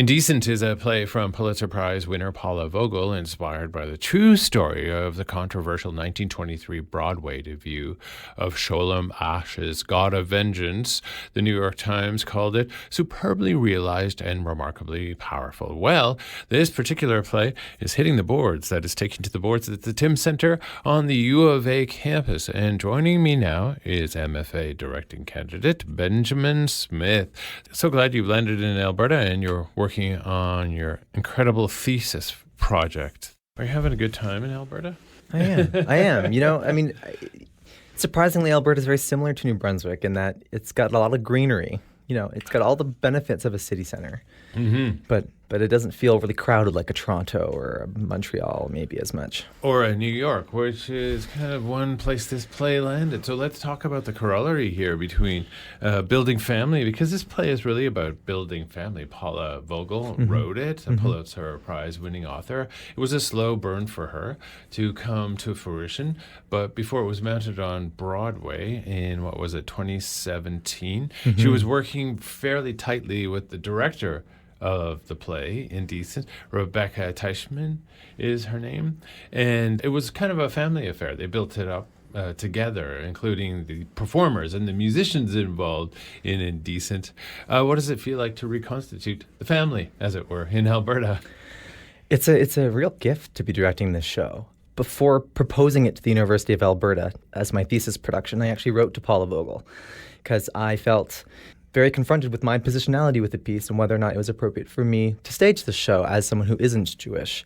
Indecent is a play from Pulitzer Prize winner Paula Vogel, inspired by the true story of the controversial 1923 Broadway debut of Sholem Asch's God of Vengeance. The New York Times called it superbly realized and remarkably powerful. Well, this particular play is hitting the boards. That is taking to the boards at the Tim Center on the U of A campus. And joining me now is MFA directing candidate Benjamin Smith. So glad you've landed in Alberta and you're working on your incredible thesis project. Are you having a good time in Alberta? I am. Surprisingly, Alberta is very similar to New Brunswick in that it's got a lot of greenery. It's got all the benefits of a city center, but it doesn't feel really crowded like a Toronto or a Montreal maybe as much. Or a New York, which is kind of one place this play landed. So let's talk about the corollary here between building family, because this play is really about building family. Paula Vogel wrote it, a Pulitzer Prize winning author. It was a slow burn for her to come to fruition, but before it was mounted on Broadway in, 2017, she was working fairly tightly with the director of the play, Indecent. Rebecca Teichman is her name. And it was kind of a family affair. They built it up together, including the performers and the musicians involved in Indecent. What does it feel like to reconstitute the family, as it were, in Alberta? It's a real gift to be directing this show. Before proposing it to the University of Alberta as my thesis production, I actually wrote to Paula Vogel because I felt very confronted with my positionality with the piece and whether or not it was appropriate for me to stage the show as someone who isn't Jewish.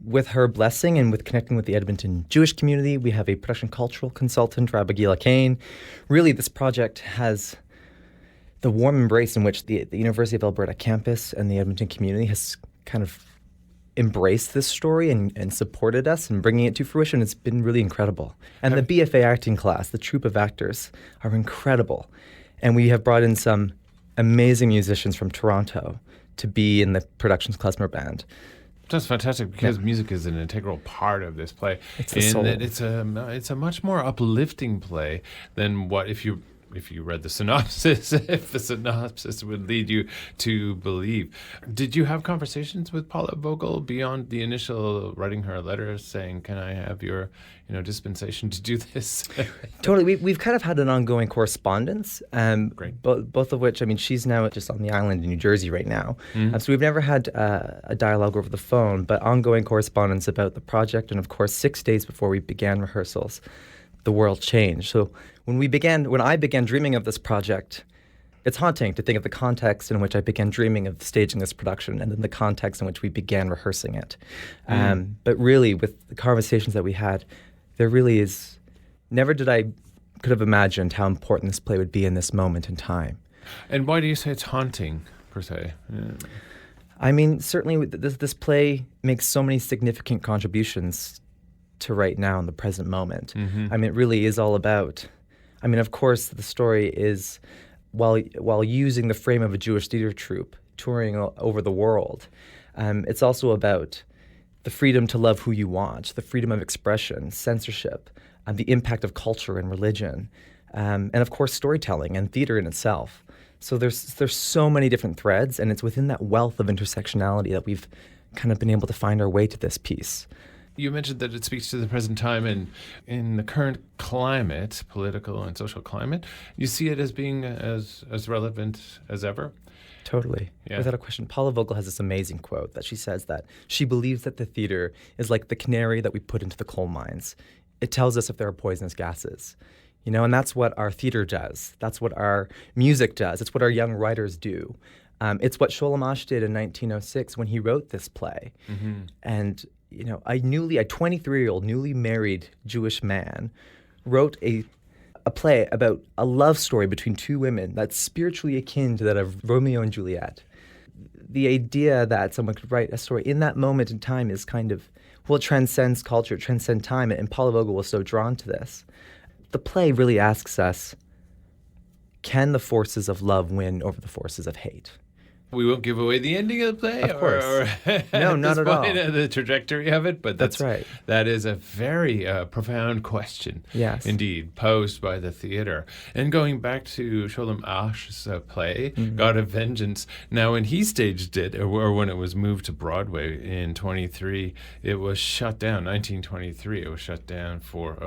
With her blessing and with connecting with the Edmonton Jewish community, we have a production cultural consultant, Rabbi Gila Kane. Really, this project has the warm embrace in which the University of Alberta campus and the Edmonton community has kind of embraced this story and supported us in bringing it to fruition. It's been really incredible. And the BFA acting class, the troupe of actors, are incredible. And we have brought in some amazing musicians from Toronto to be in the production's klezmer band. That's fantastic, because music is an integral part of this play. It's the soul. It's a much more uplifting play than what if you read the synopsis, if the synopsis would lead you to believe. Did you have conversations with Paula Vogel beyond the initial writing her a letter saying, can I have your dispensation to do this? Totally. We've kind of had an ongoing correspondence. Great. Both of which, she's now just on the island in New Jersey right now. So we've never had a dialogue over the phone, but ongoing correspondence about the project. And of course, 6 days before we began rehearsals, the world changed. So when I began dreaming of this project, it's haunting to think of the context in which I began dreaming of staging this production and then the context in which we began rehearsing it. But really, with the conversations that we had, there really is, could have imagined how important this play would be in this moment in time. And why do you say it's haunting, per se? Certainly this play makes so many significant contributions to right now in the present moment. It really is all about, of course, the story is, while using the frame of a Jewish theater troupe touring over the world, it's also about the freedom to love who you want, the freedom of expression, censorship, and the impact of culture and religion, and of course storytelling and theater in itself. So there's so many different threads, and it's within that wealth of intersectionality that we've kind of been able to find our way to this piece. You mentioned that it speaks to the present time, and in the current climate, political and social climate, you see it as being as relevant as ever? Totally. Yeah. Without a question. Paula Vogel has this amazing quote that she says that she believes that the theater is like the canary that we put into the coal mines. It tells us if there are poisonous gases. And that's what our theater does. That's what our music does. It's what our young writers do. It's what Sholem Asch did in 1906 when he wrote this play. And a 23-year-old newly married Jewish man wrote a play about a love story between two women that's spiritually akin to that of Romeo and Juliet. The idea that someone could write a story in that moment in time is kind of, it transcends culture, it transcends time, and Paula Vogel was so drawn to this. The play really asks us, can the forces of love win over the forces of hate? We won't give away the ending of the play, Of course. or No, not at all. the trajectory of it, but That's right. That is a very profound question, Yes. indeed, posed by the theater. And going back to Sholem Asch's play, God of Vengeance, now when he staged it, or when it was moved to Broadway in 23, it was shut down, 1923, it was shut down for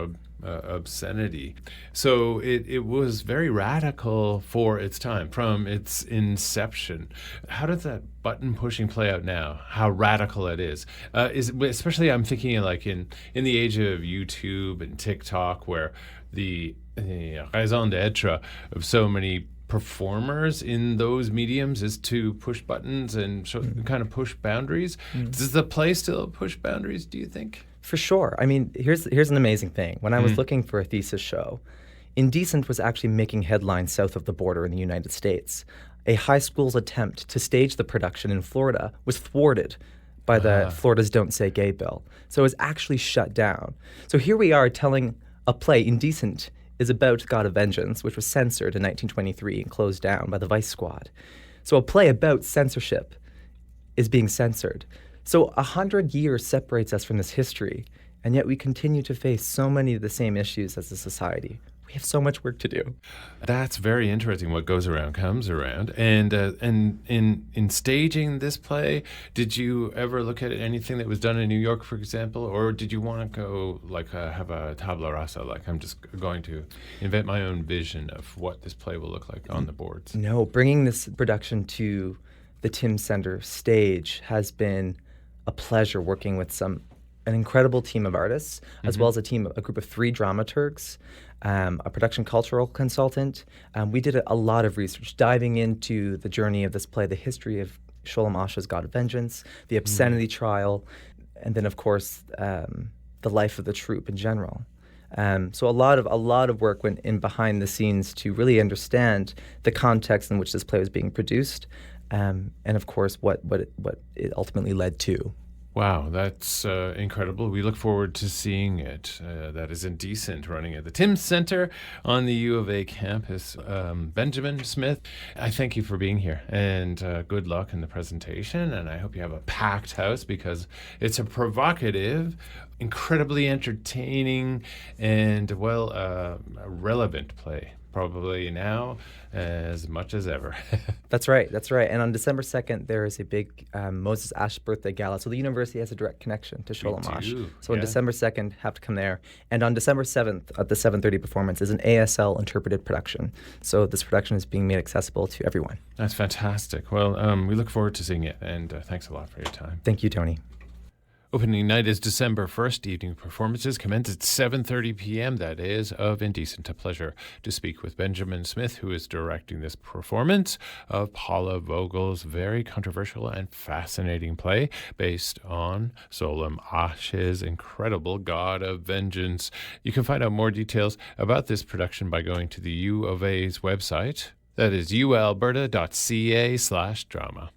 obscenity. So it was very radical for its time, from its inception. How does that button pushing play out now? How radical it is especially I'm thinking like in the age of YouTube and TikTok, where the raison d'etre of so many performers in those mediums is to push buttons and kind of push boundaries. Does the play still push boundaries, do you think? For sure. I mean, here's an amazing thing. When I was looking for a thesis show, Indecent was actually making headlines south of the border in the United States. A high school's attempt to stage the production in Florida was thwarted by the Florida's Don't Say Gay bill. So it was actually shut down. So here we are telling a play, Indecent is about God of Vengeance, which was censored in 1923 and closed down by the Vice Squad. So a play about censorship is being censored. So 100 years separates us from this history, and yet we continue to face so many of the same issues as a society. We have so much work to do. That's very interesting. What goes around comes around. And in staging this play, did you ever look at anything that was done in New York, for example, or did you want to go like have a tabula rasa, like I'm just going to invent my own vision of what this play will look like on the boards? No, bringing this production to the Tim Center stage has been a pleasure, working with an incredible team of artists, as well as a group of 3 dramaturgs, a production cultural consultant. We did a lot of research, diving into the journey of this play, the history of Sholem Asch's God of Vengeance, the obscenity trial, and then, of course, the life of the troupe in general. So a lot of work went in behind the scenes to really understand the context in which this play was being produced, and of course what it ultimately led to. Wow, that's incredible. We look forward to seeing it. That is Indecent, running at the Tim Center on the U of A campus. Benjamin Smith, I thank you for being here, and good luck in the presentation. And I hope you have a packed house, because it's a provocative, incredibly entertaining, and relevant play. Probably now as much as ever. That's right. And on December 2nd, there is a big Moses Asch birthday gala. So the university has a direct connection to Sholem Asch. So on December 2nd, have to come there. And on December 7th, at the 7:30 performance, is an ASL interpreted production. So this production is being made accessible to everyone. That's fantastic. Well, we look forward to seeing it. And thanks a lot for your time. Thank you, Tony. Opening night is December 1st. Evening performances commence at 7:30 p.m. That is of Indecent. A pleasure to speak with Benjamin Smith, who is directing this performance of Paula Vogel's very controversial and fascinating play based on Sholem Asch's incredible God of Vengeance. You can find out more details about this production by going to the U of A's website. That is ualberta.ca/drama.